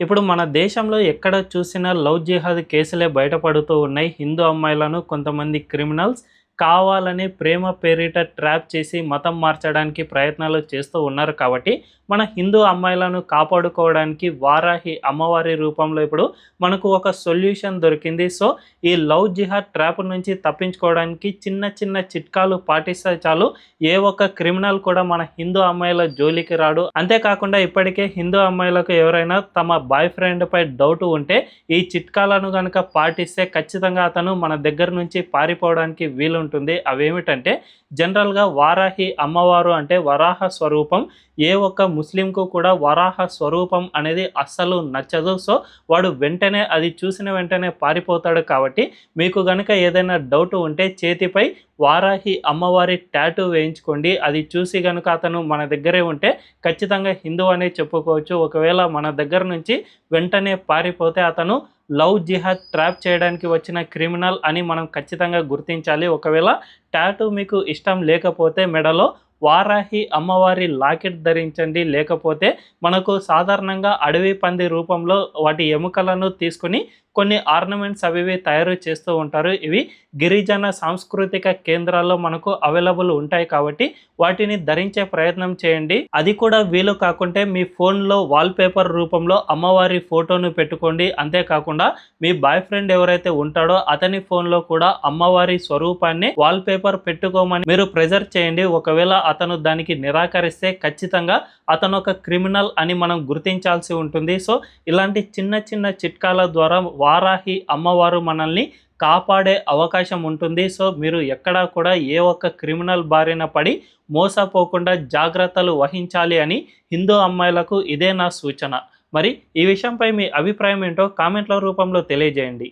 ఇప్పుడు మన దేశంలో ఎక్కడ చూసినా లవ్ జిహాద్ కేసులే బయటపడుతూ ఉన్నాయి. హిందూ అమ్మాయిలను కొంతమంది క్రిమినల్స్ కావాలని ప్రేమ పేరిట ట్రాప్ చేసి మతం మార్చడానికి ప్రయత్నాలు చేస్తూ ఉన్నారు. కాబట్టి మన హిందూ అమ్మాయిలను కాపాడుకోవడానికి వారాహి అమ్మవారి రూపంలో ఇప్పుడు మనకు ఒక సొల్యూషన్ దొరికింది. సో ఈ లవ్ జిహాద్ ట్రాప్ నుంచి తప్పించుకోవడానికి చిన్న చిన్న చిట్కాలు పాటిస్తే చాలు, ఏ ఒక్క క్రిమినల్ కూడా మన హిందూ అమ్మాయిల జోలికి రాడు. అంతేకాకుండా ఇప్పటికే హిందూ అమ్మాయిలకు ఎవరైనా తమ బాయ్ ఫ్రెండ్ పై డౌట్ ఉంటే ఈ చిట్కాలను కనుక పాటిస్తే ఖచ్చితంగా అతను మన దగ్గర నుంచి పారిపోవడానికి వీలుంటుంది. అవేమిటంటే జనరల్గా వారాహి అమ్మవారు అంటే వరాహ స్వరూపం. ఏ ఒక్క ముస్లింకు కూడా వరాహ స్వరూపం అనేది అస్సలు నచ్చదు. సో వాడు వెంటనే అది చూసిన వెంటనే పారిపోతాడు. కాబట్టి మీకు గనుక ఏదైనా డౌట్ ఉంటే చేతిపై వారాహి అమ్మవారి టాటూ వేయించుకోండి. అది చూసి కనుక అతను మన దగ్గరే ఉంటే ఖచ్చితంగా హిందూ అనే చెప్పుకోవచ్చు. ఒకవేళ మన దగ్గర నుంచి వెంటనే పారిపోతే అతను లవ్ జిహాద్ ట్రాప్ చేయడానికి వచ్చిన క్రిమినల్ అని మనం ఖచ్చితంగా గుర్తించాలి. ఒకవేళ టాటూ మీకు ఇష్టం లేకపోతే మెడలో వారాహి అమ్మవారి లాకెట్ ధరించండి. లేకపోతే మనకు సాధారణంగా అడవి పంది రూపంలో వాటి ఎముకలను తీసుకుని కొన్ని ఆర్నమెంట్స్ అవి తయారు చేస్తూ ఉంటారు. ఇవి గిరిజన సాంస్కృతిక కేంద్రాల్లో మనకు అవైలబుల్ ఉంటాయి. కాబట్టి వాటిని ధరించే ప్రయత్నం చేయండి. అది కూడా వీలు కాకుంటే మీ ఫోన్లో వాల్పేపర్ రూపంలో అమ్మవారి ఫోటోను పెట్టుకోండి. అంతేకాకుండా మీ బాయ్ ఫ్రెండ్ ఎవరైతే ఉంటాడో అతని ఫోన్లో కూడా అమ్మవారి స్వరూపాన్ని వాల్పేపర్ పెట్టుకోమని మీరు ప్రెజర్ చేయండి. ఒకవేళ అతను దానికి నిరాకరిస్తే ఖచ్చితంగా అతను ఒక క్రిమినల్ అని మనం గుర్తించాల్సి ఉంటుంది. సో ఇలాంటి చిన్న చిన్న చిట్కాల ద్వారా వారాహి అమ్మవారు మనల్ని కాపాడే అవకాశం ఉంటుంది. సో మీరు ఎక్కడా కూడా ఏ ఒక్క క్రిమినల్ బారిన పడి మోసపోకుండా జాగ్రత్తలు వహించాలి అని హిందూ అమ్మాయిలకు ఇదే నా సూచన. మరి ఈ విషయంపై మీ అభిప్రాయం ఏంటో కామెంట్ల రూపంలో తెలియజేయండి.